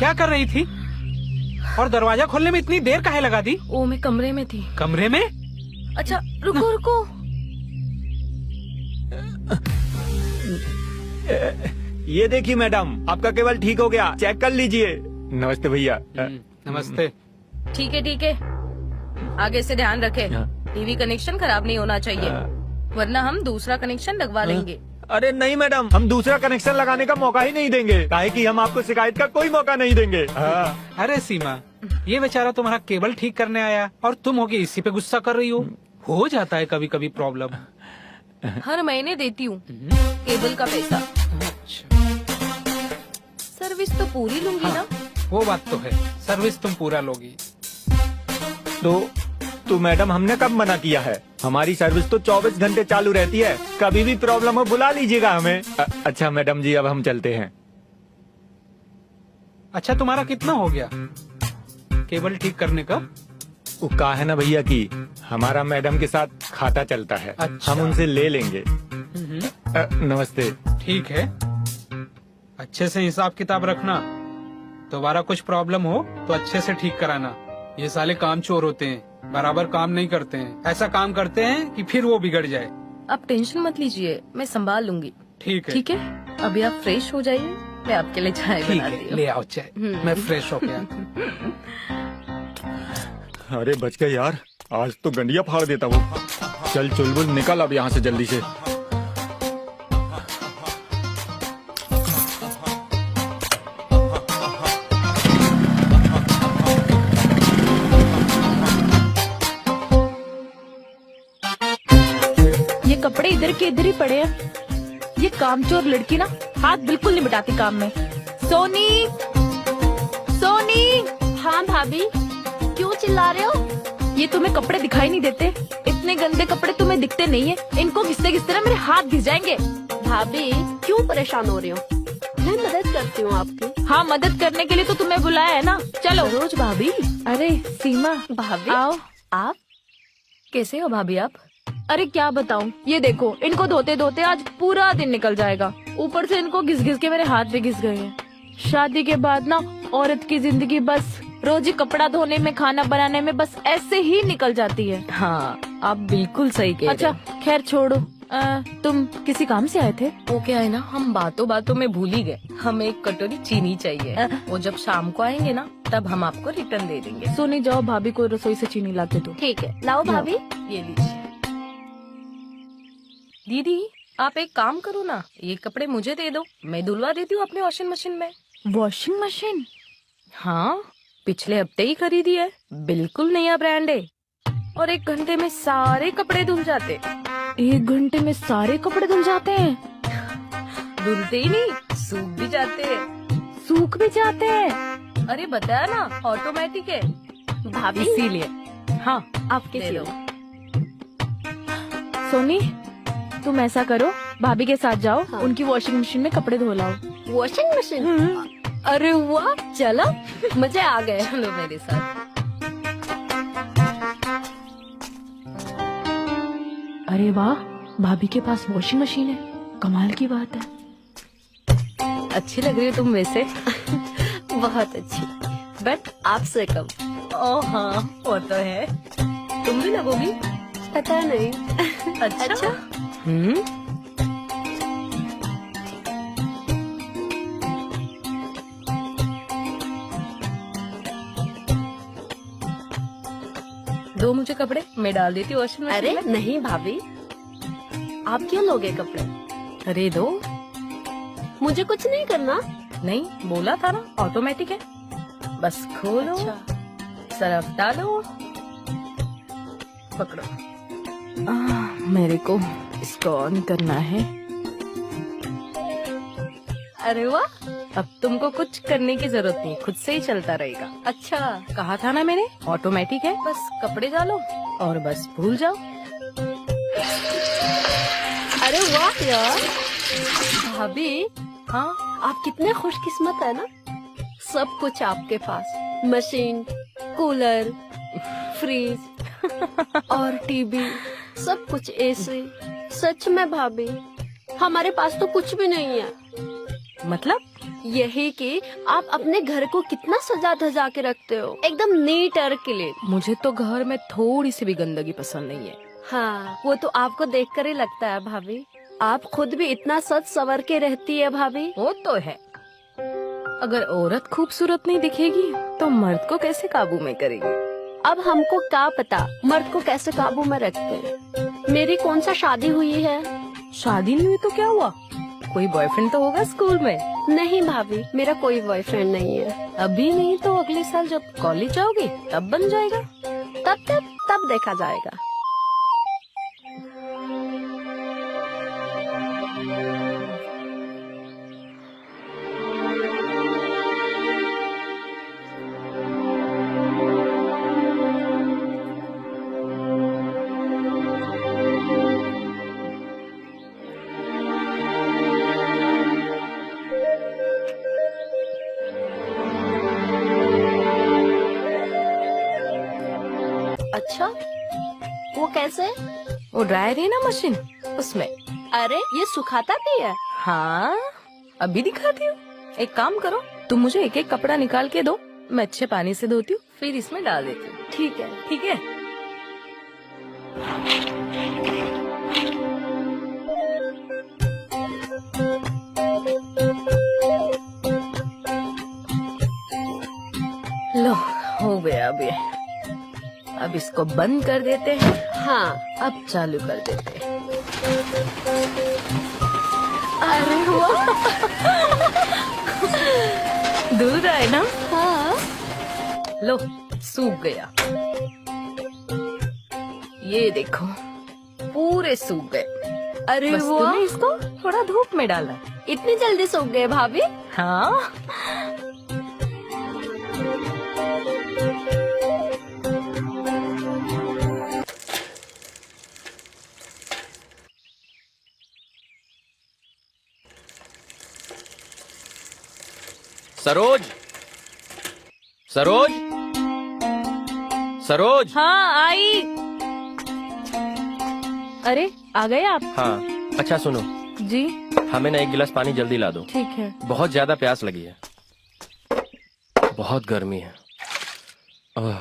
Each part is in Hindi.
क्या कर रही थी? और दरवाजा खोलने में इतनी देर काहे लगा दी? ओ, मैं कमरे में थी। कमरे में? अच्छा रुको रुको। ये देखिए मैडम, आपका केबल ठीक हो गया, चेक कर लीजिए। नमस्ते भैया। नमस्ते। ठीक है, आगे से ध्यान रखे, टीवी कनेक्शन खराब नहीं होना चाहिए, वरना हम दूसरा कनेक्शन लगवा लेंगे। अरे नहीं मैडम, हम दूसरा कनेक्शन लगाने का मौका ही नहीं देंगे, काहे कि हम आपको शिकायत का कोई मौका नहीं देंगे। अरे सीमा, ये बेचारा तुम्हारा केबल ठीक करने आया और तुम होके इसी पे गुस्सा कर रही हो जाता है कभी कभी प्रॉब्लम। हर महीने देती हूँ केबल का पैसा। सर्विस तो पूरी लूंगी ना। वो बात तो है, सर्विस तुम पूरा लोगी। तो मैडम हमने कब मना किया है? हमारी सर्विस तो 24 घंटे चालू रहती है, कभी भी प्रॉब्लम हो बुला लीजिएगा हमें। अच्छा मैडम जी, अब हम चलते हैं। अच्छा, तुम्हारा कितना हो गया केबल ठीक करने का? वो कहा है ना भैया कि हमारा मैडम के साथ खाता चलता है। अच्छा। हम उनसे ले लेंगे। नमस्ते। ठीक है, अच्छे से हिसाब किताब रखना, दोबारा कुछ प्रॉब्लम हो तो अच्छे से ठीक कराना। ये साले काम चोर होते हैं, बराबर काम नहीं करते हैं, ऐसा काम करते हैं कि फिर वो बिगड़ जाए। आप टेंशन मत लीजिए, मैं संभाल लूंगी। ठीक है। ठीक है, अभी आप फ्रेश हो जाइए, मैं आपके लिए चाय ठीक बनाती है, हूँ। ले आओ चाय, मैं फ्रेश हो गया। अरे बच गए यार, आज तो गंडिया फाड़ देता वो। चल चुलबुल निकल अब यहाँ से जल्दी से। ये कपड़े इधर के इधर ही पड़े हैं। ये कामचोर लड़की ना हाथ बिल्कुल नहीं बटाती काम में। सोनी, सोनी। हाँ भाभी, क्यों चिल्ला रहे हो? ये तुम्हें कपड़े दिखाई नहीं देते? इतने गंदे कपड़े तुम्हें दिखते नहीं है? इनको घिसते घिसते ना मेरे हाथ घिस जाएंगे। भाभी क्यों परेशान हो रही हो? मैं मदद करती हूँ आपकी। हाँ, मदद करने के लिए तो तुम्हें बुलाया है ना। चलो। रोज भाभी। अरे सीमा, भाभी आओ। आप कैसे हो भाभी आप? अरे क्या बताऊं, ये देखो, इनको धोते धोते आज पूरा दिन निकल जाएगा। ऊपर से इनको घिस घिस के मेरे हाथ भी घिस गए हैं। शादी के बाद ना औरत की जिंदगी बस रोज ही कपड़ा धोने में, खाना बनाने में बस ऐसे ही निकल जाती है। हाँ, आप बिल्कुल सही कह रहे अच्छा खैर छोड़ो, तुम किसी काम से आए थे? वो क्या है ना, हम बातों बातों में भूल ही गए, हमें एक कटोरी चीनी चाहिए। वो जब शाम को आएंगे ना, तब हम आपको रिटर्न दे देंगे। सोनी जाओ, भाभी को रसोई से चीनी ला के दो। ठीक है, लाओ भाभी। ये लीजिए। दीदी आप एक काम करो ना, ये कपड़े मुझे दे दो, मैं धुलवा देती हूँ अपने वॉशिंग मशीन में। Washing machine? हाँ, पिछले हफ्ते ही खरीदी है, बिल्कुल नया ब्रांड है, और 1 घंटे में सारे कपड़े धुल जाते। 1 घंटे में सारे कपड़े धुल जाते हैं? धुलते ही नहीं, सूख भी जाते हैं। सूख भी जाते हैं? अरे बताया ना, ऑटोमेटिक है भाभी इसीलिए। हाँ, आपके ले लो। सोनी तुम ऐसा करो, भाभी के साथ जाओ, हाँ। उनकी वॉशिंग मशीन में कपड़े धो लाओ। Washing machine? अरे वाह, चलो मजे आ गए। चलो मेरे साथ। अरे वाह, भाभी के पास वॉशिंग मशीन है, कमाल की बात है। अच्छी लग रही हो तुम वैसे। बहुत अच्छी, बट आपसे कम। ओ हाँ, वो तो है, तुम भी लगोगी। पता नहीं। अच्छा। दो मुझे कपड़े, मैं डाल देती हूँ वॉशिंग मशीन अरे में। नहीं भाभी, आप क्यों लोगे कपड़े? अरे दो। मुझे कुछ नहीं करना। नहीं, बोला था ना ऑटोमेटिक है, बस खोलो, सरफ डालो, पकड़ो। मेरे को इसको ऑन करना है। अरे वाह, अब तुमको कुछ करने की जरूरत नहीं, खुद से ही चलता रहेगा। अच्छा, कहा था ना मैंने, ऑटोमेटिक है, बस कपड़े डालो और बस भूल जाओ। अरे वाह यार, भाभी हाँ, आप कितने खुशकिस्मत है ना, सब कुछ आपके पास, मशीन, कूलर, फ्रिज और टीवी, सब कुछ, एसी। सच में भाभी, हमारे पास तो कुछ भी नहीं है। मतलब यही कि आप अपने घर को कितना सजा धजा के रखते हो, एकदम नीट और क्लीन। मुझे तो घर में थोड़ी सी भी गंदगी पसंद नहीं है। हाँ, वो तो आपको देखकर ही लगता है भाभी। आप खुद भी इतना सज सवर के रहती है भाभी। वो तो है। अगर औरत खूबसूरत नहीं दिखेगी तो मर्द को कैसे काबू में करेगी? अब हमको क्या पता मर्द को कैसे काबू में रखते हैं। मेरी कौन सा शादी हुई है? शादी नहीं हुई तो क्या हुआ? कोई बॉयफ्रेंड तो होगा स्कूल में। नहीं भाभी, मेरा कोई बॉयफ्रेंड नहीं है। अभी नहीं तो अगले साल जब कॉलेज जाओगे तब बन जाएगा। तब देखा जाएगा। अच्छा, वो कैसे? वो ड्रायर है ना मशीन, उसमें। अरे ये सुखाता भी है? हाँ, अभी दिखाती हूँ। एक काम करो, तुम मुझे एक एक कपड़ा निकाल के दो, मैं अच्छे पानी से धोती हूँ, फिर इसमें डाल देती हूँ। ठीक है। ठीक है। लो, हो गया अभी। अब इसको बंद कर देते हैं। हाँ, अब चालू कर देते हैं। अरे वाह। दूध है ना? हाँ। लो, सूख गया। ये देखो, पूरे सूख गए। अरे बस वाह, तुमने इसको थोड़ा धूप में डाला। इतनी जल्दी सूख गए भाभी? हाँ। सरोज, सरोज, सरोज। हाँ आई। अरे आ गए आप? हाँ, अच्छा सुनो, जी हमें ना एक गिलास पानी जल्दी ला दो। ठीक है। बहुत ज्यादा प्यास लगी है, बहुत गर्मी है। आह,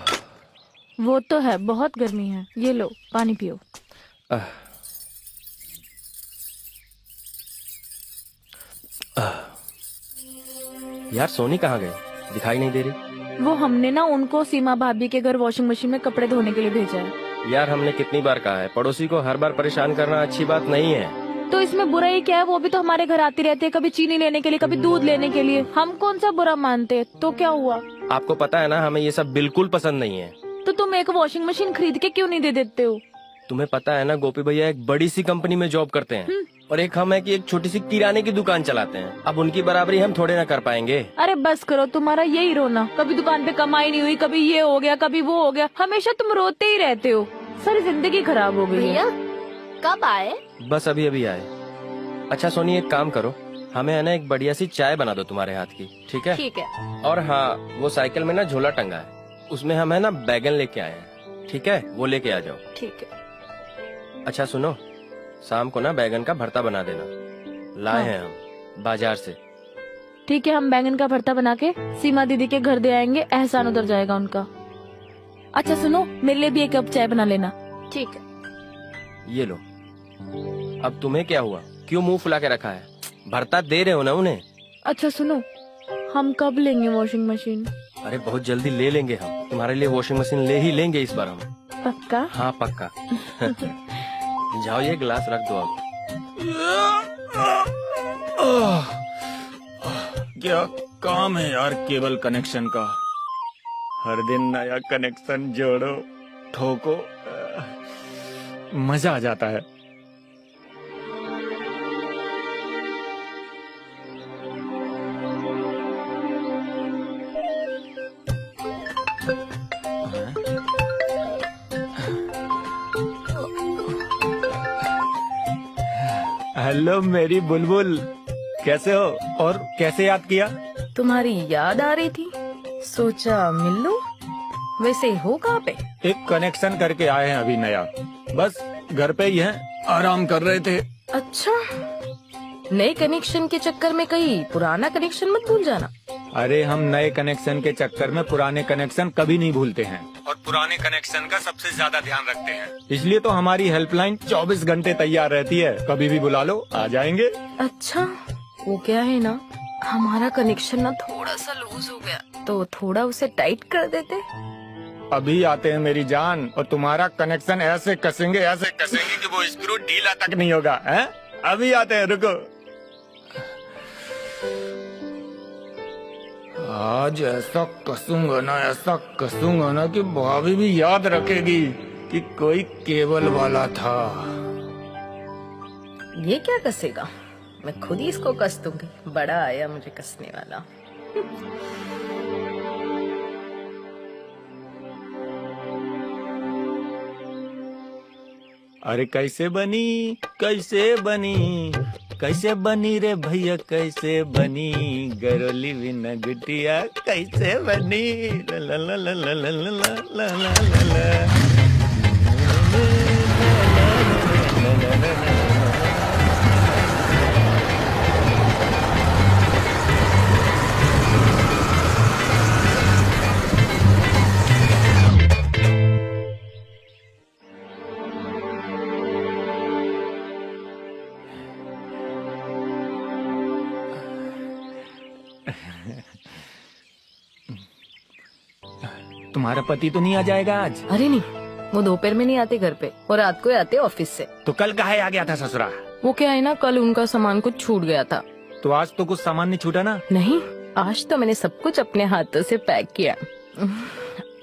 वो तो है, बहुत गर्मी है। ये लो पानी पियो। आह, आह। यार सोनी कहाँ गई? दिखाई नहीं दे रही। वो हमने ना उनको सीमा भाभी के घर वॉशिंग मशीन में कपड़े धोने के लिए भेजा है। यार हमने कितनी बार कहा है, पड़ोसी को हर बार परेशान करना अच्छी बात नहीं है। तो इसमें बुरा ही क्या है? वो भी तो हमारे घर आती रहती है, कभी चीनी लेने के लिए, कभी दूध लेने के लिए। हम कौन सा बुरा मानते हैं? तो क्या हुआ? आपको पता है ना, हमें ये सब बिल्कुल पसंद नहीं है। तो तुम एक वॉशिंग मशीन खरीद के क्यों नहीं दे देते हो? तुम्हें पता है ना, गोपी भैया एक बड़ी सी कंपनी में जॉब करते हैं और एक हम है कि एक छोटी सी किराने की दुकान चलाते हैं। अब उनकी बराबरी हम थोड़े ना कर पाएंगे। अरे बस करो, तुम्हारा यही रोना। कभी दुकान पे कमाई नहीं हुई, कभी ये हो गया, कभी वो हो गया। हमेशा तुम रोते ही रहते हो। सारी जिंदगी खराब हो गई है। भैया कब आए? बस अभी अभी आए। अच्छा सोनी, एक काम करो, हमें है ना एक बढ़िया सी चाय बना दो तुम्हारे हाथ की, ठीक है? ठीक है। और हाँ, वो साइकिल में ना झोला टंगा है, उसमें हम है ना बैगन लेके आए हैं, ठीक है? वो लेके आ जाओ। ठीक है। अच्छा सुनो, शाम को ना बैगन का भरता बना देना, लाए हैं हम बाजार से। ठीक है, हम बैंगन का भरता बना के सीमा दीदी के घर दे आएंगे, एहसान उतर जाएगा उनका। अच्छा सुनो, मेरे लिए भी एक कप चाय बना लेना। ठीक है। ये लो। अब तुम्हें क्या हुआ, क्यों मुंह फुला के रखा है? भरता दे रहे हो ना उन्हें। अच्छा सुनो, हम कब लेंगे वॉशिंग मशीन? अरे बहुत जल्दी ले लेंगे हम, तुम्हारे लिए वॉशिंग मशीन ले ही लेंगे इस बार हम। पक्का? हाँ पक्का। जाओ ये गिलास रख दो अब। क्या काम है यार केबल कनेक्शन का। हर दिन नया कनेक्शन जोड़ो, ठोको, मजा आ जाता है। हेलो मेरी बुलबुल, कैसे हो और कैसे याद किया? तुम्हारी याद आ रही थी, सोचा मिल लूं। वैसे हो कहाँ पे? एक कनेक्शन करके आए हैं अभी नया, बस घर पे ही हैं, आराम कर रहे थे। अच्छा, नए कनेक्शन के चक्कर में कहीं पुराना कनेक्शन मत भूल जाना। अरे हम नए कनेक्शन के चक्कर में पुराने कनेक्शन कभी नहीं भूलते हैं और पुराने कनेक्शन का सबसे ज्यादा ध्यान रखते हैं। इसलिए तो हमारी हेल्पलाइन 24 घंटे तैयार रहती है, कभी भी बुला लो आ जाएंगे। अच्छा, वो क्या है ना, हमारा कनेक्शन ना थोड़ा सा लूज हो गया, तो थोड़ा उसे टाइट कर देते। अभी आते हैं मेरी जान, और तुम्हारा कनेक्शन ऐसे कसेंगे कि वो स्क्रू ढीला तक नहीं होगा। हैं? अभी आते हैं, रुको। आज ऐसा कसूंगा ना कि भाभी भी याद रखेगी कि कोई केबल वाला था। ये क्या कसेगा, मैं खुद ही इसको कस दूंगी। बड़ा आया मुझे कसने वाला। अरे कैसे बनी रे भैया, कैसे बनी गरोली बिना गुटिया, कैसे बनी ला ला ला ला ला ला ला ला ला ला ला। तुम्हारा पति तो नहीं आ जाएगा आज? अरे नहीं, वो दोपहर में नहीं आते घर पे, और रात को ही आते ऑफिस से। तो कल काहे आ गया था ससुरा? वो क्या है ना, कल उनका सामान कुछ छूट गया था। तो आज तो कुछ सामान नहीं छूटा ना? नहीं, आज तो मैंने सब कुछ अपने हाथों से पैक किया।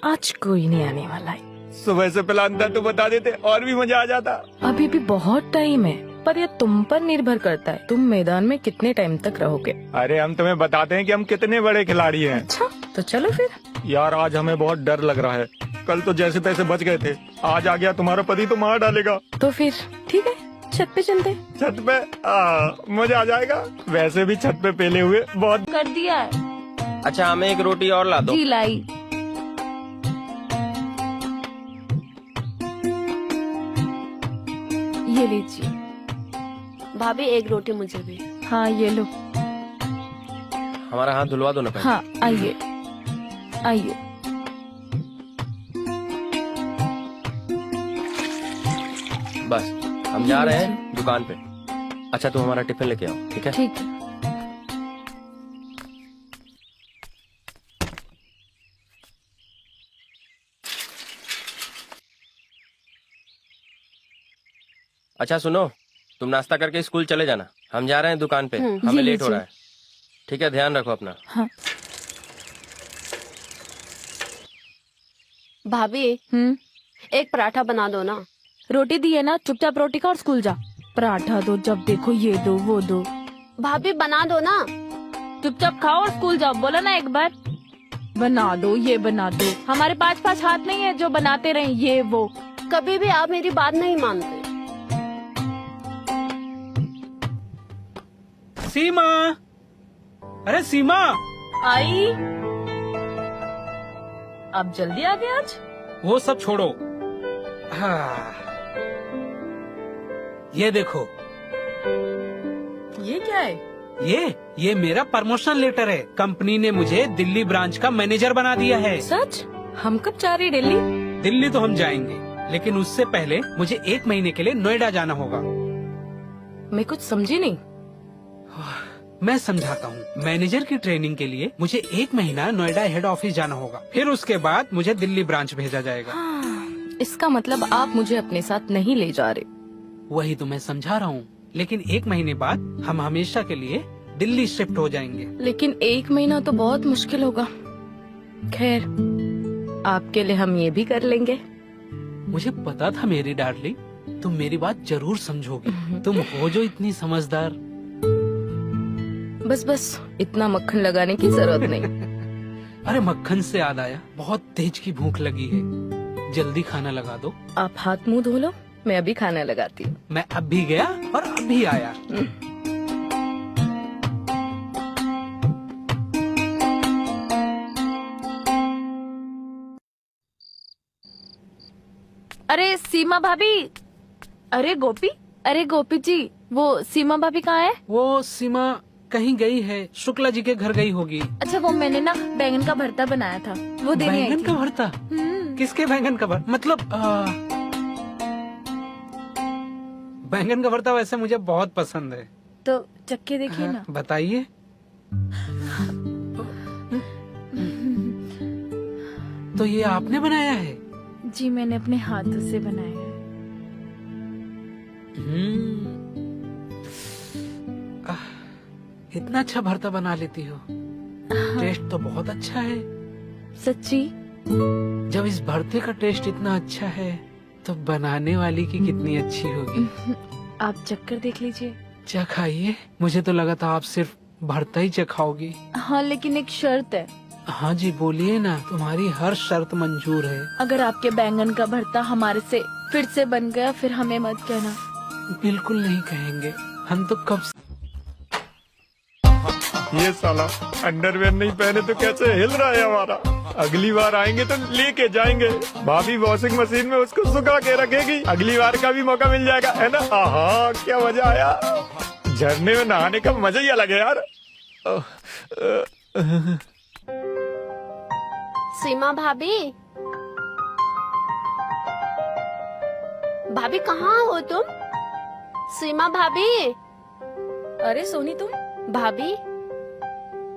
आज कोई नहीं आने वाला है। सुबह से प्लान था तो बता देते, और भी मजा आ जाता। अभी भी बहुत टाइम है, पर यह तुम पर निर्भर करता है, तुम मैदान में कितने टाइम तक रहोगे। अरे हम तुम्हें बताते हैं कि हम कितने बड़े खिलाड़ी हैं। अच्छा, तो चलो फिर। यार आज हमें बहुत डर लग रहा है, कल तो जैसे तैसे बच गए थे, आज आ गया तुम्हारा पति तो मार डालेगा। तो फिर ठीक है, छत पे चलते। छत पे मजा आ जाएगा। वैसे भी छत पे पेले हुए बहुत। कर दिया है। अच्छा, हमें एक रोटी और ला दो। जी लाई। ये लीजिए। भाभी एक रोटी मुझे भी। हाँ ये लो। हमारा हाथ धुलवा दो ना पहले। हाँ आइए आइए। बस हम जा रहे हैं दुकान पे। अच्छा तुम हमारा टिफिन लेके आओ, ठीक है? ठीक है। अच्छा सुनो, तुम नाश्ता करके स्कूल चले जाना, हम जा रहे हैं दुकान पे, हमें ये लेट हो लीजिए। रहा है। ठीक है, ध्यान रखो अपना। हाँ। भाभी एक पराठा बना दो ना। रोटी दी है ना, चुपचाप रोटी खा और स्कूल जा। पराठा दो, जब देखो ये दो वो दो। भाभी बना दो ना। चुपचाप खाओ और स्कूल जाओ। बोला ना एक बार। बना दो, ये बना दो। हमारे पास हाथ नहीं है जो बनाते रहे ये वो। कभी भी आप मेरी बात नहीं मानते। सीमा, अरे सीमा। आई, अब जल्दी आ गए आज। वो सब छोड़ो। हाँ, ये देखो। ये क्या है? ये मेरा प्रमोशन लेटर है। कंपनी ने मुझे दिल्ली ब्रांच का मैनेजर बना दिया है। सच? हम कब जा रहे दिल्ली? दिल्ली तो हम जाएंगे, लेकिन उससे पहले मुझे 1 महीने के लिए नोएडा जाना होगा। मैं कुछ समझी नहीं। मैं समझाता हूँ। मैनेजर की ट्रेनिंग के लिए मुझे 1 महीना नोएडा हेड ऑफिस जाना होगा, फिर उसके बाद मुझे दिल्ली ब्रांच भेजा जाएगा। इसका मतलब आप मुझे अपने साथ नहीं ले जा रहे। वही तो मैं समझा रहा हूँ, लेकिन 1 महीने बाद हम हमेशा के लिए दिल्ली शिफ्ट हो जाएंगे। लेकिन 1 महीना तो बहुत मुश्किल होगा। खैर, आपके लिए हम ये भी कर लेंगे। मुझे पता था मेरी डार्लिंग, तुम मेरी बात जरूर समझोगी। तुम हो जो इतनी समझदार। बस इतना मक्खन लगाने की जरूरत नहीं। अरे मक्खन से याद आया, बहुत तेज की भूख लगी है, जल्दी खाना लगा दो। आप हाथ मुंह धो लो, मैं अभी खाना लगाती हूँ। मैं अब भी गया और अभी आया। अरे सीमा भाभी। अरे गोपी जी, वो सीमा भाभी कहाँ है? वो सीमा कहीं गई है, शुक्ला जी के घर गई होगी। अच्छा, वो मैंने ना बैंगन का भरता बनाया था, वो देने आई बैंगन थी। का भरता? किसके बैंगन का भरता? मतलब बैंगन का भरता वैसे मुझे बहुत पसंद है। तो चक्के देखिए ना। बताइए। तो ये आपने बनाया है? जी, मैंने अपने हाथों से बनाया है। इतना अच्छा भरता बना लेती हो। टेस्ट तो बहुत अच्छा है। सच्ची? जब इस भरते का टेस्ट इतना अच्छा है तो बनाने वाली की कितनी अच्छी होगी। आप चक्कर देख लीजिए। चखाइए। मुझे तो लगा था आप सिर्फ भरता ही चखाओगी। हाँ, लेकिन एक शर्त है। हाँ जी, बोलिए ना। तुम्हारी हर शर्त मंजूर है। अगर आपके बैंगन का भरता हमारे से फिर से बन गया, फिर हमें मत कहना। बिल्कुल नहीं कहेंगे। हम तो कब से... ये साला अंडरवेयर नहीं पहने तो कैसे हिल रहा है हमारा। अगली बार आएंगे तो लेके जाएंगे। भाभी वॉशिंग मशीन में उसको सुखा के रखेगी, अगली बार का भी मौका मिल जाएगा, है ना। आहा, क्या मजा आया। झरने में नहाने का मजा ही अलग है यार। सीमा भाभी, भाभी कहाँ हो तुम? सीमा भाभी। अरे सोनी तुम? भाभी,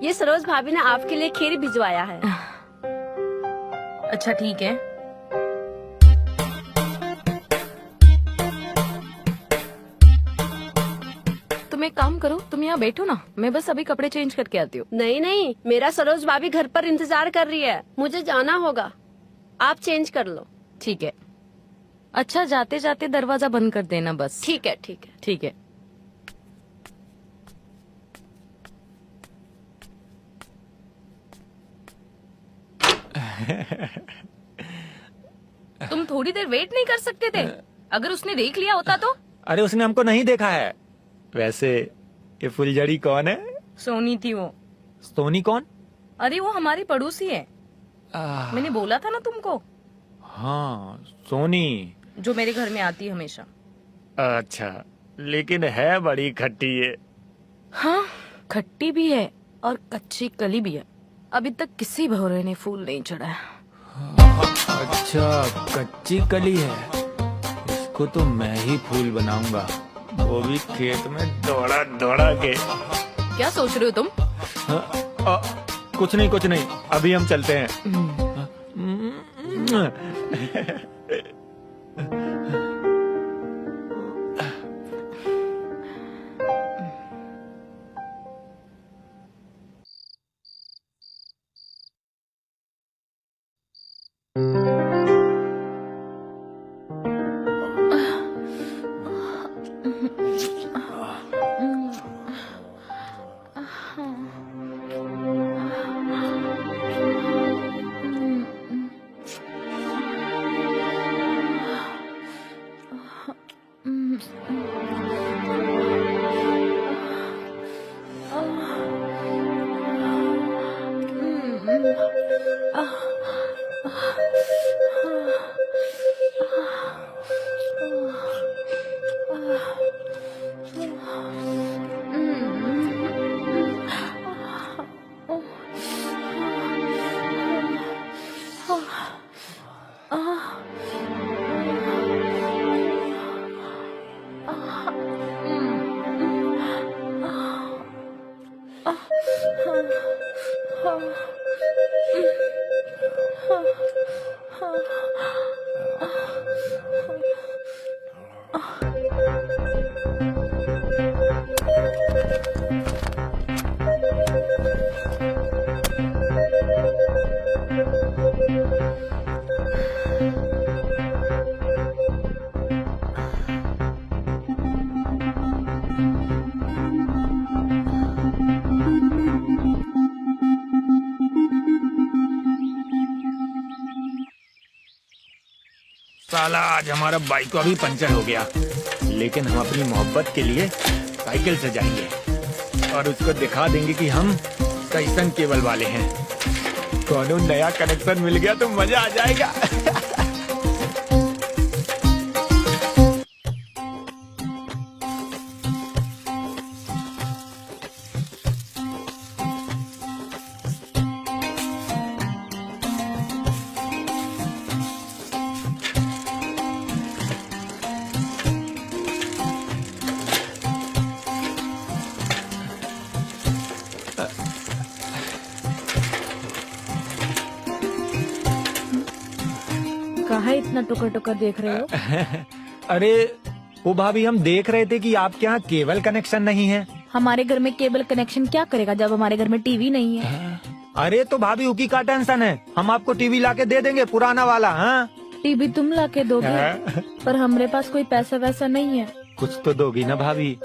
ये सरोज भाभी ने आपके लिए खीर भिजवाया है। अच्छा ठीक है। तुम एक काम करो, तुम यहाँ बैठो ना, मैं बस अभी कपड़े चेंज करके आती हूँ। नहीं नहीं, मेरा सरोज भाभी घर पर इंतजार कर रही है, मुझे जाना होगा। आप चेंज कर लो। ठीक है। अच्छा, जाते जाते दरवाजा बंद कर देना बस। ठीक है ठीक है। ठीक है। तुम थोड़ी देर वेट नहीं कर सकते थे? अगर उसने देख लिया होता तो? अरे उसने हमको नहीं देखा है। वैसे ये फुलझड़ी कौन है? सोनी थी वो। सोनी कौन? अरे वो हमारी पड़ोसी है। मैंने बोला था ना तुमको। हाँ, सोनी। जो मेरे घर में आती है हमेशा। अच्छा, लेकिन है बड़ी खट्टी ये। हाँ, खट्टी भी है और कच्ची कली भी है। अभी तक किसी भौरे ने फूल नहीं चढ़ा है। अच्छा, कच्ची कली है। इसको तो मैं ही फूल बनाऊंगा, वो भी खेत में दौड़ा दौड़ा के। क्या सोच रहे हो तुम? कुछ नहीं, अभी हम चलते हैं। साला आज हमारा बाइक को भी पंचर हो गया, लेकिन हम अपनी मोहब्बत के लिए साइकिल से जाएंगे और उसको दिखा देंगे कि हम कैसन केबल वाले हैं। कोनो नया कनेक्शन मिल गया तो मजा आ जाएगा। कहाँ इतना टुकर टुकर देख रहे हो? अरे वो भाभी, हम देख रहे थे कि आपके यहाँ केबल कनेक्शन नहीं है। हमारे घर में केबल कनेक्शन क्या करेगा जब हमारे घर में टीवी नहीं है? अरे तो भाभी उकी का टेंशन है, हम आपको टीवी लाके दे देंगे पुराना वाला। हाँ टीवी तुम लाके दोगे, पर हमारे पास कोई पैसा वैसा नहीं है। कुछ तो दोगी ना भाभी?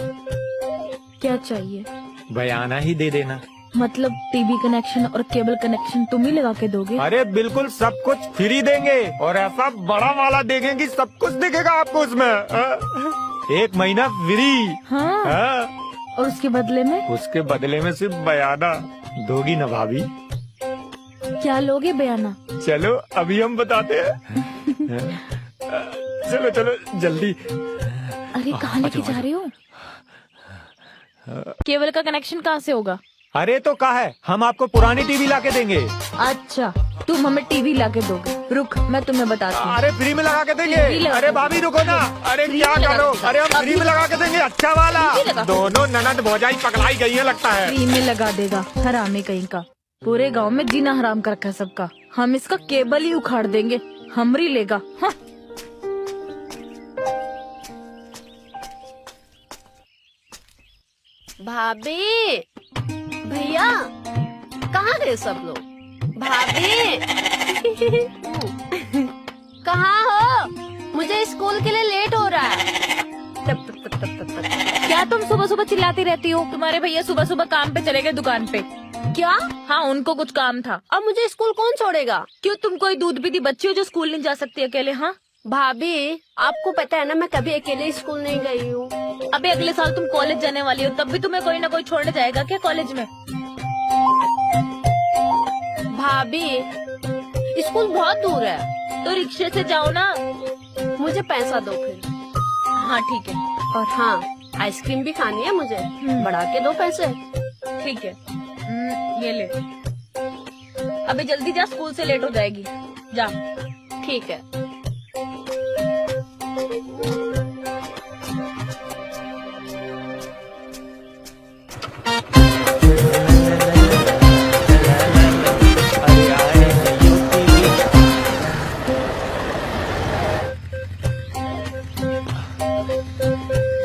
क्या चाहिए? बयाना ही दे देना। मतलब टीवी कनेक्शन और केबल कनेक्शन तुम ही लगा के दोगे? अरे बिल्कुल सब कुछ फ्री देंगे, और ऐसा बड़ा वाला देंगे कि सब कुछ दिखेगा आपको उसमें। 1 महीना फ्री। हाँ। और उसके बदले में? उसके बदले में सिर्फ बयाना दोगी ना भाभी? क्या लोगे बयाना? चलो अभी हम बताते हैं। चलो चलो जल्दी। अरे कहाँ लेके जा रहे हो? केबल का कनेक्शन कहाँ से होगा? अरे तो क्या है, हम आपको पुरानी टीवी लाके देंगे। अच्छा, तुम हमें टीवी लाके दोगे। रुक, मैं तुम्हें बताती हूँ। अरे फ्री में लगा के फ्री देंगे। लगा अरे भाभी रुको ना। अरे क्या में लगा करो, देगा। अरे हम फ्री में लगा के देंगे, अच्छा वाला। फ्री में लगा के दोनों ननद भौजाई पकड़ाई गई है लगता है। फ्री में लगा देगा, हरामी कहीं का। पूरे गांव में जीना हराम कर रखा है सबका। हम इसका केबल ही उखाड़ देंगे, हमरी लेगा। हाँ। भाभी, भैया, कहाँ गए सब लोग? भाभी, कहाँ हो? मुझे स्कूल के लिए लेट हो रहा है। क्या तुम सुबह सुबह चिल्लाती रहती हो? तुम्हारे भैया सुबह सुबह काम पे चले गए दुकान पे। क्या? हाँ, उनको कुछ काम था। अब मुझे स्कूल कौन छोड़ेगा? क्यों, तुम कोई दूध पीती बच्ची हो जो स्कूल नहीं जा सकती अकेले? हाँ भाभी, आपको पता है ना, मैं कभी अकेले स्कूल नहीं गई हूँ। अबे अगले साल तुम कॉलेज जाने वाली हो, तब भी तुम्हें कोई ना कोई छोड़ने जाएगा क्या कॉलेज में? भाभी, स्कूल बहुत दूर है। तो रिक्शे से जाओ ना। मुझे पैसा दो फिर। हाँ ठीक है। और हाँ, आइसक्रीम भी खानी है मुझे, बढ़ा के दो पैसे। ठीक है, ये ले। अबे जल्दी जा, स्कूल से लेट हो जाएगी। जा। ठीक है।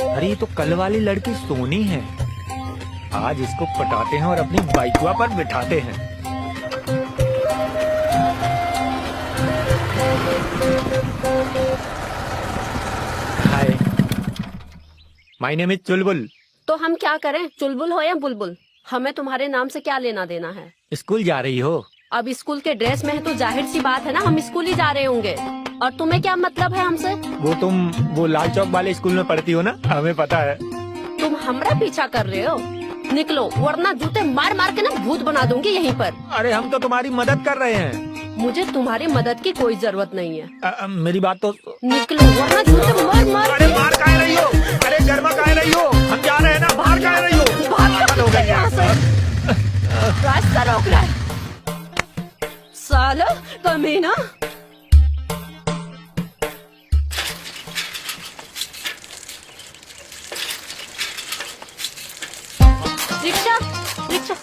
अरे ये तो कल वाली लड़की सोनी है। आज इसको पटाते हैं और अपनी बाइकवा पर बिठाते हैं। हाय, माय नेम इज चुलबुल। तो हम क्या करें, चुलबुल हो या बुलबुल? हमें तुम्हारे नाम से क्या लेना देना है? स्कूल जा रही हो? अब स्कूल के ड्रेस में है तो जाहिर सी बात है ना, हम स्कूल ही जा रहे होंगे। और तुम्हें क्या मतलब है हमसे? वो लाल चौक वाले स्कूल में पढ़ती हो ना, हमें पता है। तुम हमरा पीछा कर रहे हो? निकलो, वरना जूते मार मार के ना भूत बना दूंगी यहीं पर। अरे हम तो तुम्हारी मदद कर रहे हैं। मुझे तुम्हारी मदद की कोई जरूरत नहीं है। मेरी बात तो। निकलो, वरना जूते मार मार। अरे बाहर काहे रही हो? अरे घर में काहे रही हो? हम जा रहे हैं ना, बाहर काहे रही हो? भाग हो गई यहाँ से। रास्ता रोक रहा है साला कमीना। Rickshaw, rickshaw.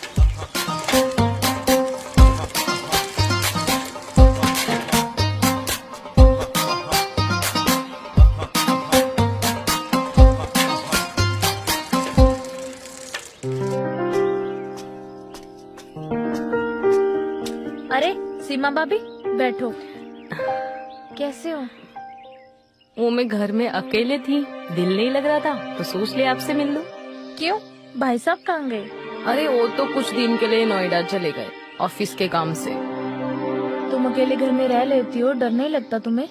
अरे सीमा भाभी, बैठो। कैसे हो? वो मैं घर में अकेले थी, दिल नहीं लग रहा था तो सोच लिया आपसे मिल लूं। क्यों, भाई साहब कहाँ गए? अरे वो तो कुछ दिन के लिए नोएडा चले गए ऑफिस के काम से। तुम अकेले घर में रह लेती हो, डर नहीं लगता तुम्हें?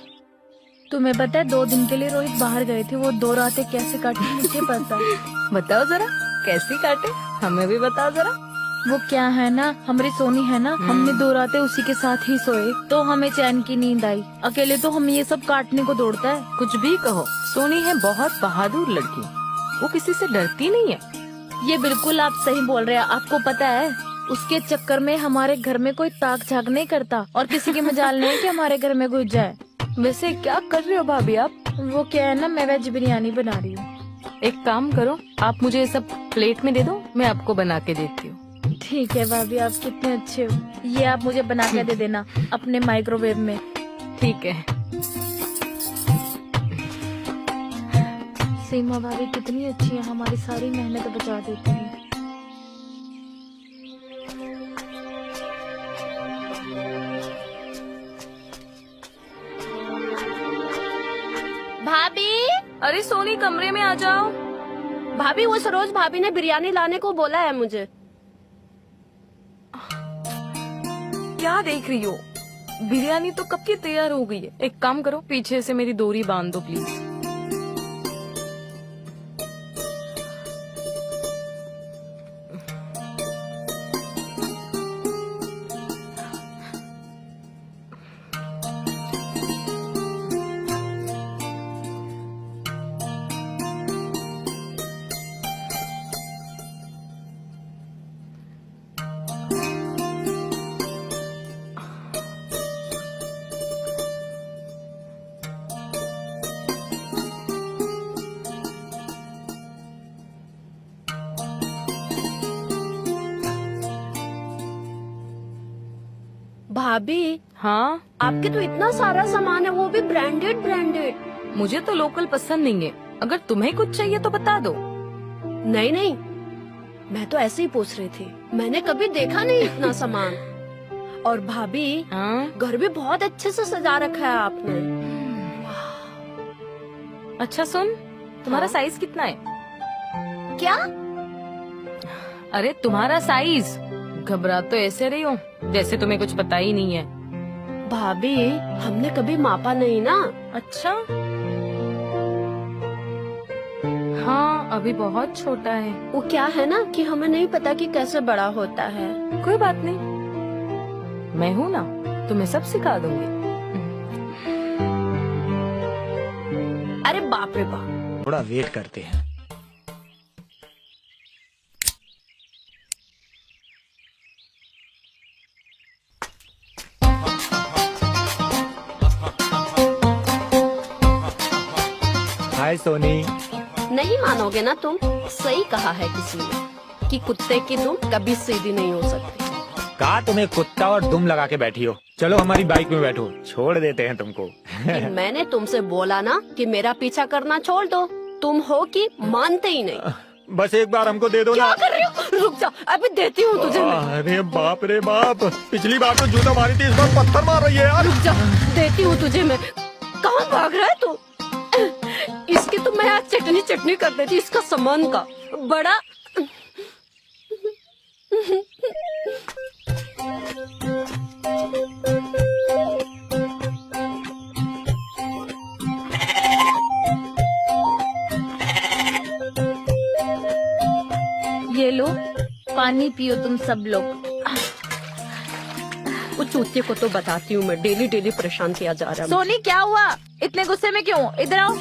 तुम्हें पता है 2 दिन के लिए रोहित बाहर गए थे, वो 2 रातें कैसे काटी मुझे पता है। बताओ जरा कैसी काटे, हमें भी बताओ जरा। वो क्या है ना, हमारी सोनी है ना, हमने 2 रातें उसी के साथ ही सोए तो हमें चैन की नींद आई। अकेले तो हमें ये सब काटने को दौड़ता है। कुछ भी कहो, सोनी है बहुत बहादुर लड़की, वो किसी से डरती नहीं है। ये बिल्कुल आप सही बोल रहे हैं। आपको पता है, उसके चक्कर में हमारे घर में कोई ताक झाक नहीं करता और किसी की मजाल नहीं कि हमारे घर में घुस जाए। वैसे क्या कर रहे हो भाभी आप? वो क्या है ना, मैं वेज बिरयानी बना रही हूँ। एक काम करो, आप मुझे ये सब प्लेट में दे दो, मैं आपको बना के देती हूँ। ठीक है भाभी, आप कितने अच्छे हो। ये आप मुझे बना के दे देना अपने माइक्रोवेव में। ठीक है। सीमा भाभी कितनी अच्छी है, हमारी सारी मेहनत बचा देती है। भाभी, अरे सोनी कमरे में आ जाओ। भाभी वो सरोज भाभी ने बिरयानी लाने को बोला है मुझे। क्या देख रही हो? बिरयानी तो कब की तैयार हो गई है। एक काम करो, पीछे से मेरी डोरी बांध दो प्लीज। भाभी, हाँ, आपके तो इतना सारा सामान है, वो भी ब्रांडेड ब्रांडेड। मुझे तो लोकल पसंद नहीं है। अगर तुम्हें कुछ चाहिए तो बता दो। नहीं नहीं, मैं तो ऐसे ही पूछ रही थी, मैंने कभी देखा नहीं इतना सामान। और भाभी, हाँ, घर भी बहुत अच्छे से सजा रखा है आपने। अच्छा सुन, तुम्हारा हाँ? साइज कितना है? क्या? अरे तुम्हारा साइज। घबरा तो ऐसे रही हो जैसे तुम्हें कुछ पता ही नहीं है। भाभी, हमने कभी मापा नहीं ना। अच्छा, हाँ, अभी बहुत छोटा है। वो क्या है ना कि हमें नहीं पता कि कैसे बड़ा होता है। कोई बात नहीं, मैं हूँ ना, तुम्हें सब सिखा दूंगी। अरे बाप रे बाप। थोड़ा वेट करते हैं। हाय सोनी। नहीं मानोगे ना तुम, सही कहा है किसी ने कि कुत्ते की दुम कभी सीधी नहीं हो सकती। कहा तुम्हें कुत्ता और दुम लगा के बैठी हो। चलो हमारी बाइक में बैठो, छोड़ देते हैं तुमको। कि मैंने तुमसे बोला ना कि मेरा पीछा करना छोड़ दो, तुम हो कि मानते ही नहीं। बस एक बार हमको दे दो क्या ना। कर रही हो? रुक जा, अभी देती हूँ तुझे मैं। अरे बाप रे बाप, पिछली बार तो जूता मारी थी, इस बार पत्थर मार रही है यार। रुक जा, देती हूँ तुझे मैं। कहाँ भाग रहा है तू? इसकी तो मैं आज चटनी चटनी कर देती, इसका सामान का बड़ा। ये लो, पानी पियो तुम सब लोग। वो चूतिए को तो बताती हूँ मैं, डेली डेली परेशान किया जा रहा है। सोनी क्या हुआ? इतने गुस्से में क्यों? इधर आओ।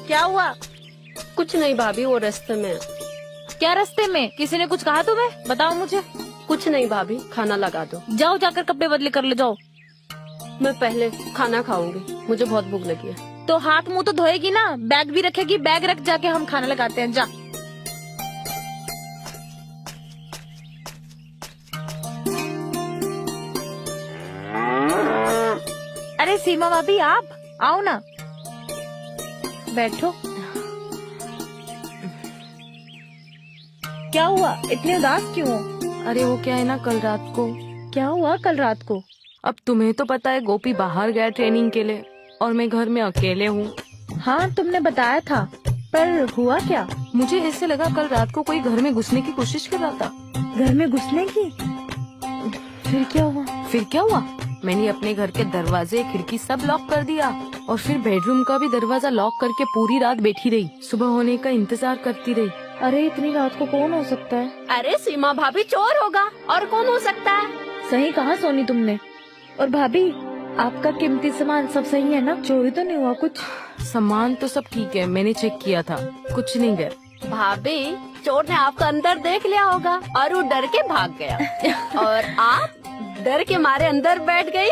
क्या हुआ? कुछ नहीं भाभी, वो रास्ते में है। क्या रास्ते में? किसी ने कुछ कहा तुम्हें? बताओ मुझे। कुछ नहीं भाभी, खाना लगा दो। जाओ, जाकर कपड़े बदले कर ले जाओ। मैं पहले खाना खाऊंगी, मुझे बहुत भूख लगी है। तो हाथ मुंह तो धोएगी ना, बैग भी रखेगी, बैग रख, जाके हम खाना लगाते हैं। जा। अरे सीमा भाभी, आप आओ ना, बैठो। क्या हुआ? इतने उदास क्यों हो? अरे वो क्या है ना, कल रात को। क्या हुआ कल रात को? अब तुम्हें तो पता है गोपी बाहर गया ट्रेनिंग के लिए और मैं घर में अकेले हूँ। हाँ, तुमने बताया था, पर हुआ क्या? मुझे ऐसे लगा कल रात को कोई घर में घुसने की कोशिश कर रहा था। घर में घुसने की? फिर क्या हुआ? फिर क्या हुआ, मैंने अपने घर के दरवाजे खिड़की सब लॉक कर दिया और फिर बेडरूम का भी दरवाजा लॉक करके पूरी रात बैठी रही, सुबह होने का इंतजार करती रही। अरे इतनी रात को कौन हो सकता है? अरे सीमा भाभी, चोर होगा, और कौन हो सकता है? सही कहा सोनी तुमने। और भाभी, आपका कीमती सामान सब सही है ना? चोरी तो नहीं हुआ कुछ? सामान तो सब ठीक है, मैंने चेक किया था, कुछ नहीं गया। भाभी, चोर ने आपका अंदर देख लिया होगा और वो डर के भाग गया और आप डर के मारे अंदर बैठ गई।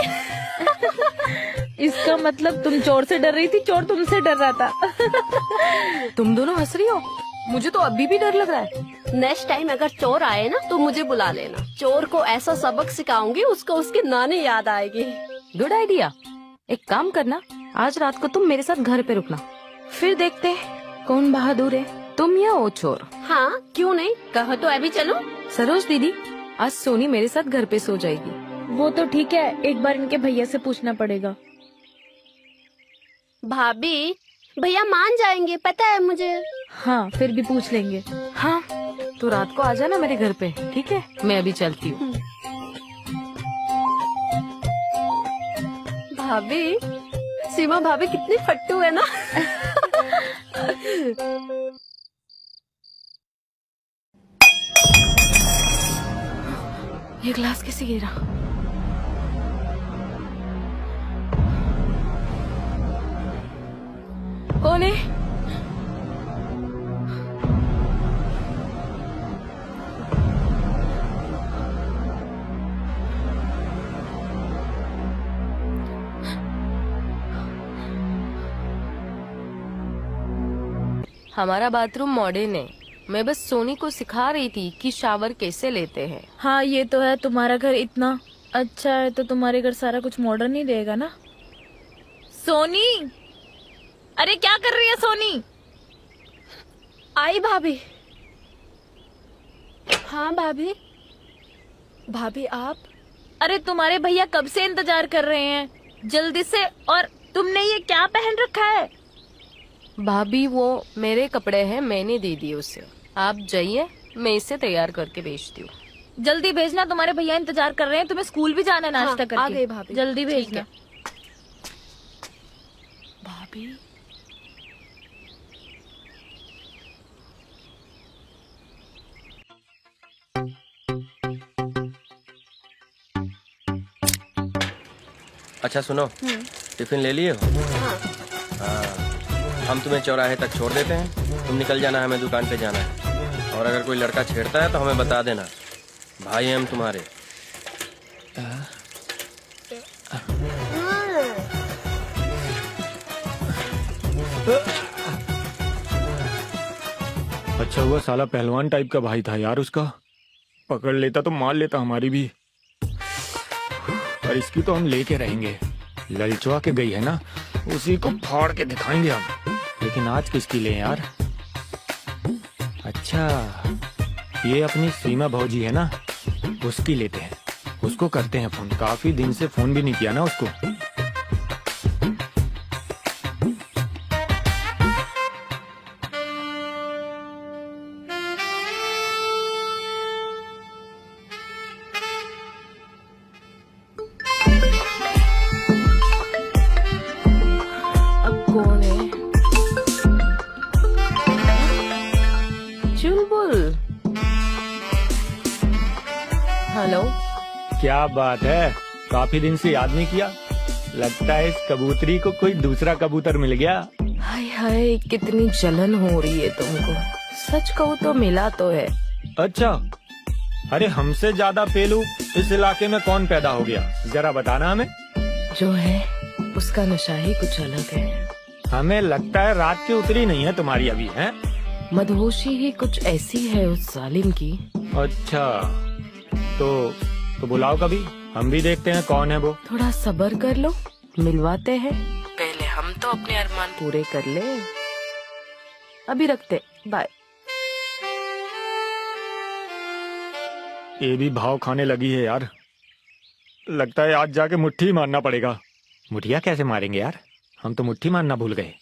इसका मतलब तुम चोर से डर रही थी, चोर तुमसे डर रहा था। तुम दोनों हंस रही हो, मुझे तो अभी भी डर लग रहा है। नेक्स्ट टाइम अगर चोर आए ना तो मुझे बुला लेना। चोर को ऐसा सबक सिखाऊंगी, उसको उसकी नानी याद आएगी। Good idea. एक काम करना, आज रात को तुम मेरे साथ घर पे रुकना, फिर देखते हैं कौन बहादुर है, तुम या वो चोर। हाँ क्यों नहीं, कहो तो अभी चलो। सरोज दीदी, आज सोनी मेरे साथ घर पे सो जाएगी। वो तो ठीक है, एक बार इनके भैया से पूछना पड़ेगा। भाभी भैया मान जाएंगे, पता है मुझे। हाँ फिर भी पूछ लेंगे। हाँ तो रात को आ जाना मेरे घर पे, ठीक है? मैं अभी चलती हूँ। भाभी, सीमा भाभी कितनी फट्टू है ना। ये ग्लास कैसे गिरा? कौन है? हमारा बाथरूम मॉडर्न है। मैं बस सोनी को सिखा रही थी कि शावर कैसे लेते हैं। हाँ ये तो है, तुम्हारा घर इतना अच्छा है तो तुम्हारे घर सारा कुछ मॉडर्न ही रहेगा ना। सोनी, अरे क्या कर रही है सोनी? आई भाभी। हाँ भाभी। भाभी आप? अरे तुम्हारे भैया कब से इंतजार कर रहे हैं, जल्दी से। और तुमने ये क्या पहन रखा है? भाभी वो मेरे कपड़े हैं, मैंने दे दिए उसे। आप जाइए, मैं इसे तैयार करके भेजती हूँ। जल्दी भेजना, तुम्हारे भैया इंतजार कर रहे हैं। तुम्हें स्कूल भी जाना है नाश्ता हाँ, करके। आ गई भाभी। जल्दी ठीक भेजना। है। भाभी अच्छा सुनो, टिफिन ले लिए हो? हाँ, हम तुम्हें चौराहे तक छोड़ देते हैं, तुम निकल जाना, हमें दुकान पे जाना है। और अगर कोई लड़का छेड़ता है तो हमें बता देना, भाई हैं हम तुम्हारे। अच्छा हुआ साला पहलवान टाइप का भाई था यार उसका, पकड़ लेता तो मार लेता हमारी भी। पर इसकी तो हम लेके रहेंगे, ललचवा के गई है ना, उसी को फाड़ के दिखाएंगे हम। लेकिन आज किसकी ले यार? अच्छा ये अपनी सीमा भौजी है ना, उसकी लेते हैं। उसको करते हैं फोन, काफी दिन से फोन भी नहीं किया ना उसको। अब कौन है? चुलबुल। हेलो। क्या बात है, काफी दिन से याद नहीं किया। लगता है इस कबूतरी को कोई दूसरा कबूतर मिल गया। हाय हाय, कितनी जलन हो रही है तुमको। सच कहूँ तो मिला तो है। अच्छा, अरे हमसे ज्यादा पेलू इस इलाके में कौन पैदा हो गया, जरा बताना हमें। जो है उसका नशा ही कुछ अलग है। हमें लगता है रात की उतरी नहीं है तुम्हारी अभी, है? मदहोशी ही कुछ ऐसी है उस जालिम की। अच्छा तो बुलाओ कभी, हम भी देखते हैं कौन है वो। थोड़ा सब्र कर लो, मिलवाते हैं। पहले हम तो अपने अरमान पूरे कर ले। अभी रखते, बाय। ये भी भाव खाने लगी है यार, लगता है आज जाके मुट्ठी मारना पड़ेगा। मुठिया कैसे मारेंगे यार, हम तो मुट्ठी मारना भूल गए।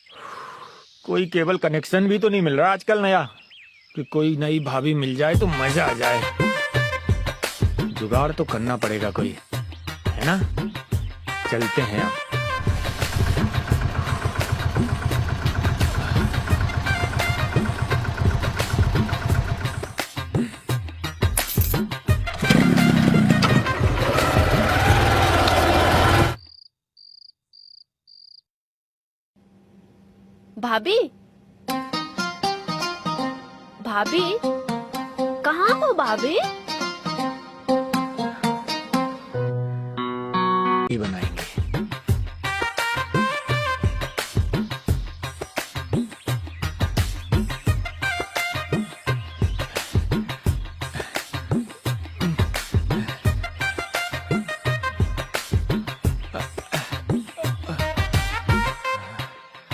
कोई केबल कनेक्शन भी तो नहीं मिल रहा आजकल नया, कि कोई नई भाभी मिल जाए तो मजा आ जाए। जुगाड़ तो करना पड़ेगा कोई, है ना? चलते हैं अब। भाभी, भाभी कहाँ हो भाभी? ही बनाएंगे।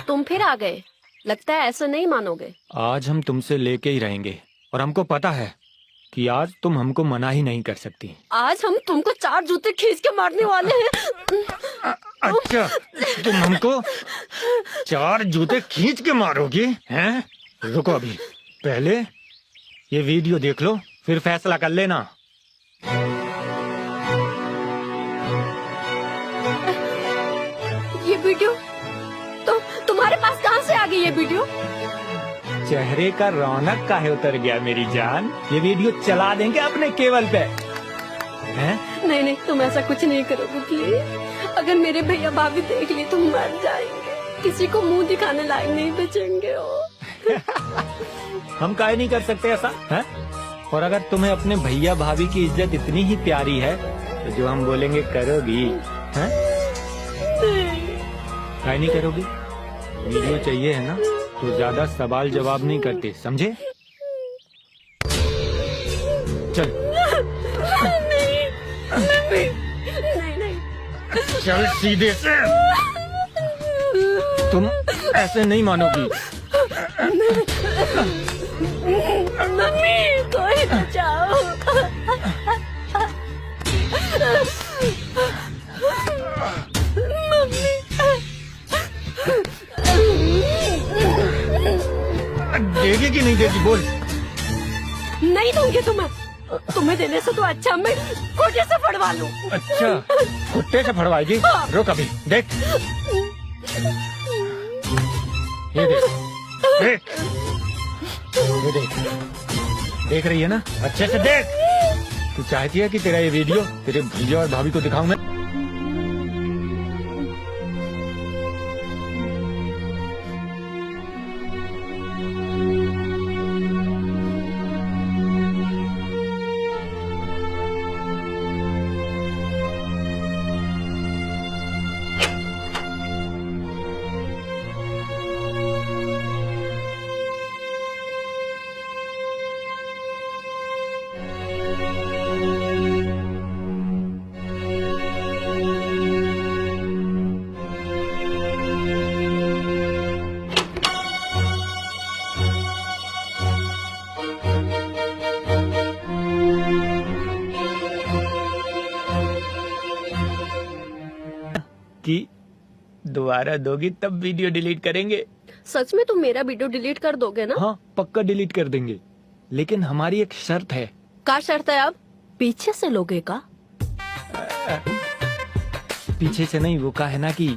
तुम फिर आ गए? लगता है ऐसा नहीं मानोगे। आज हम तुमसे लेके ही रहेंगे और हमको पता है कि आज तुम हमको मना ही नहीं कर सकती। आज हम तुमको 4 जूते खींच के मारने वाले हैं। अच्छा, तुम हमको 4 जूते खींच के मारोगी हैं? रुको अभी, पहले ये वीडियो देख लो, फिर फैसला कर लेना। ये वीडियो तो तुम्हारे पास कहाँ से आ गई ये वीडियो? चेहरे का रौनक काहे उतर गया मेरी जान? ये वीडियो चला देंगे अपने केबल पे हैं? नहीं नहीं, तुम ऐसा कुछ नहीं करोगे प्लीज। अगर मेरे भैया भाभी देख लिए तो मर जाएंगे, किसी को मुंह दिखाने लायक नहीं बचेंगे हो। हम काहे नहीं कर सकते ऐसा है? और अगर तुम्हें अपने भैया भाभी की इज्जत इतनी ही प्यारी है तो जो हम बोलेंगे करोगी हैं? काहे नहीं करोगी? वीडियो चाहिए है ना, तो ज्यादा सवाल जवाब नहीं करते, समझे? चल नहीं, चल सीधे से। तुम ऐसे नहीं मानोगी। मम्मी कोई बचाओ। देगी कि नहीं देगी बोल। नहीं दूंगी तुम्हें देने से तो अच्छा मैं कोटे से फड़वा लूं। अच्छा, कुत्ते से फड़वाएगी? रुक अभी, देख ये देख ये देख रही है ना? अच्छे से देख। तू चाहती है कि तेरा ये वीडियो तेरे भैया और भाभी को दिखाऊं मैं? कि दोबारा दोगी तब वीडियो डिलीट करेंगे। सच में तुम मेरा वीडियो डिलीट कर दोगे ना? हाँ, पक्का डिलीट कर देंगे, लेकिन हमारी एक शर्त है। क्या शर्त है? अब पीछे से लोगे का? पीछे से नहीं, वो का है ना कि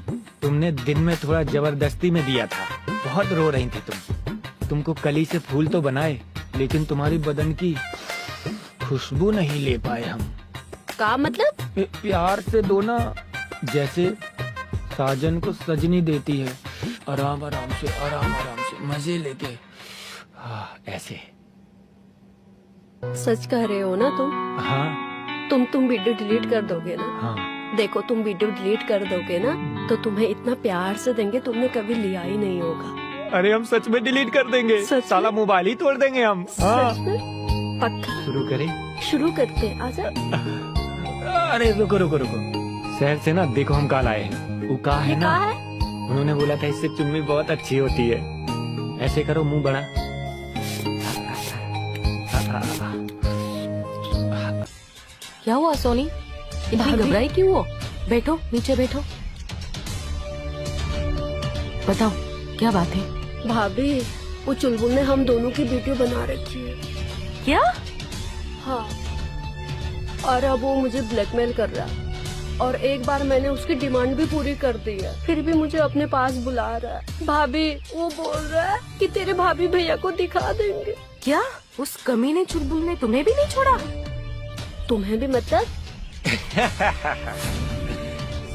तुमने दिन में थोड़ा जबरदस्ती में दिया था, बहुत रो रही थी तुमको कली से फूल तो बनाए, लेकिन तुम्हारी बदन की खुशबू नहीं ले पाए हम। का मतलब? प्यार से दो ना, जैसे साजन को सजनी देती है, आराम आराम से मजे लेके। हाँ, ऐसे। सच कह रहे हो ना तुम? हाँ तुम वीडियो डिलीट कर दोगे ना? हाँ। देखो, तुम वीडियो डिलीट कर दोगे ना तो तुम्हें इतना प्यार से देंगे, तुमने कभी लिया ही नहीं होगा। अरे हम सच में डिलीट कर देंगे, साला मोबाइल ही तोड़ देंगे हम। हाँ। सच में? पक्का? शुरू करें? शुरू करते हैं, आजा। अरे रुको, शहर से ना देखो हम कल आए हैं। वो का है ना, उन्होंने बोला था इससे चुन्नी बहुत अच्छी होती है। ऐसे करो, मुंह बड़ा। क्या हुआ सोनी, इतनी घबराई क्यों हो? बैठो, नीचे बैठो। बताओ क्या बात है? भाभी, वो चुलबुल ने हम दोनों की वीडियो बना रखी है। क्या? हाँ, और अब वो मुझे ब्लैकमेल कर रहा है, और एक बार मैंने उसकी डिमांड भी पूरी कर दी है, फिर भी मुझे अपने पास बुला रहा है। भाभी, वो बोल रहा है कि तेरे भाभी भैया को दिखा देंगे। क्या उस कमीने चुलबुल ने तुम्हें भी नहीं छोड़ा? तुम्हें भी मतलब?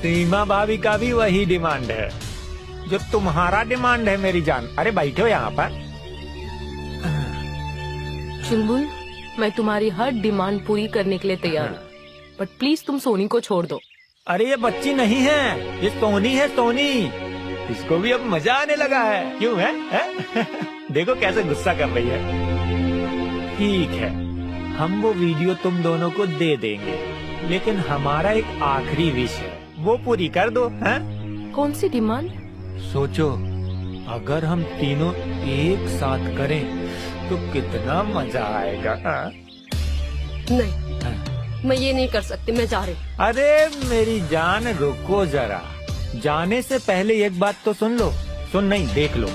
सीमा भाभी का भी वही डिमांड है जो तुम्हारा डिमांड है मेरी जान। अरे बैठो यहाँ पर। चुलबुल, मैं तुम्हारी हर डिमांड पूरी करने के लिए तैयार हूँ, बट प्लीज तुम सोनी को छोड़ दो। अरे ये बच्ची नहीं है, ये सोनी है, सोनी। इसको भी अब मजा आने लगा है, क्यों है? देखो कैसे गुस्सा कर रही है। ठीक है, हम वो वीडियो तुम दोनों को दे देंगे, लेकिन हमारा एक आखिरी विश है, वो पूरी कर दो। हैं? कौन सी डिमांड? सोचो, अगर हम तीनों एक साथ करें तो कितना मजा आएगा। हाँ? नहीं, मैं ये नहीं कर सकती, मैं जा रही हूँ। अरे मेरी जान रुको जरा, जाने से पहले एक बात तो सुन लो। सुन नहीं, देख लो।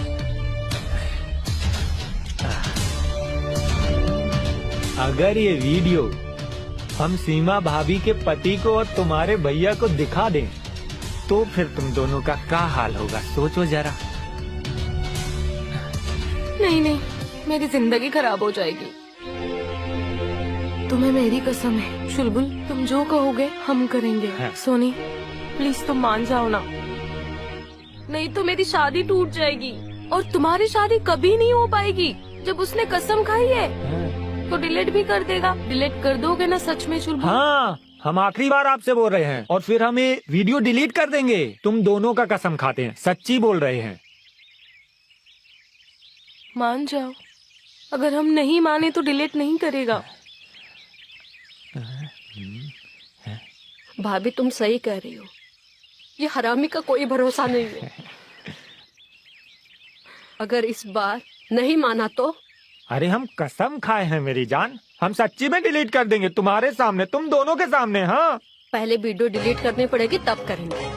अगर ये वीडियो हम सीमा भाभी के पति को और तुम्हारे भैया को दिखा दें तो फिर तुम दोनों का क्या हाल होगा, सोचो जरा। नहीं नहीं, मेरी जिंदगी खराब हो जाएगी। तुम्हें मेरी कसम है चुलबुल, तुम जो कहोगे हम करेंगे। हाँ। सोनी प्लीज तुम मान जाओ ना, नहीं तो मेरी शादी टूट जाएगी और तुम्हारी शादी कभी नहीं हो पाएगी। जब उसने कसम खाई है तो डिलीट भी कर देगा। डिलीट कर दोगे ना सच में चुलबुल? हाँ, हम आखिरी बार आपसे बोल रहे हैं और फिर हम ये वीडियो डिलीट कर देंगे। तुम दोनों का कसम खाते हैं, सच्ची बोल रहे हैं। मान जाओ, अगर हम नहीं माने तो डिलीट नहीं करेगा। भाभी तुम सही कह रही हो, ये हरामी का कोई भरोसा नहीं है। अगर इस बार नहीं माना तो? अरे हम कसम खाए हैं मेरी जान, हम सच्ची में डिलीट कर देंगे तुम्हारे सामने, तुम दोनों के सामने। हाँ, पहले वीडियो डिलीट करनी पड़ेगी तब करेंगे।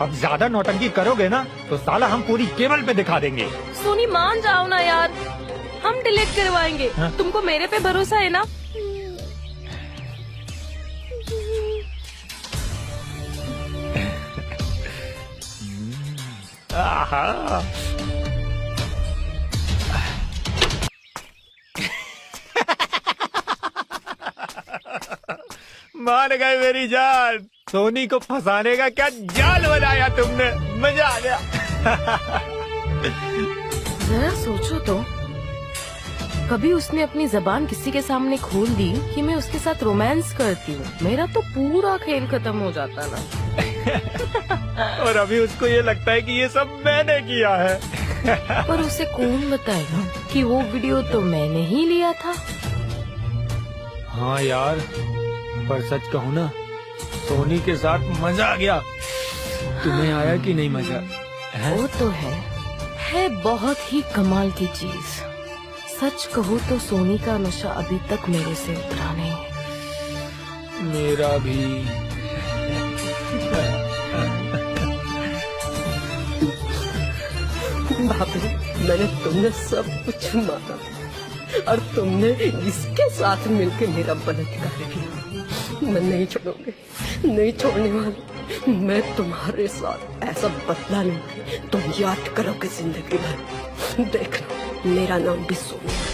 अब ज्यादा नौटंकी करोगे ना तो साला हम पूरी केबल पे दिखा देंगे। सोनी मान जाओ ना यार, हम डिलीट करवाएंगे। हाँ? तुमको मेरे पे भरोसा है ना? आहा। मान गए मेरी जान, सोनी को फंसाने का क्या जाल बनाया तुमने, मजा आ गया। जरा सोचो तो, कभी उसने अपनी जबान किसी के सामने खोल दी कि मैं उसके साथ रोमांस करती हूँ, मेरा तो पूरा खेल खत्म हो जाता ना। और अभी उसको ये लगता है कि ये सब मैंने किया है। पर उसे कौन बताएगा कि वो वीडियो तो मैंने ही लिया था। हाँ यार, पर सच कहूँ ना, सोनी के साथ मजा आ गया। तुम्हें आया कि नहीं मजा? है? वो तो है बहुत ही कमाल की चीज। सच कहूँ तो सोनी का नशा अभी तक मेरे से उतरा नहीं। मेरा भी। भाभी मैंने तुमने सब कुछ माना और तुमने इसके साथ मिलकर मेरा बलात्कार किया। मैं नहीं छोड़ूंगी, नहीं छोड़ने वाली। मैं तुम्हारे साथ ऐसा बदला नहीं, तुम याद करोगे जिंदगी भर। देखना, मेरा नाम भी सोनी है।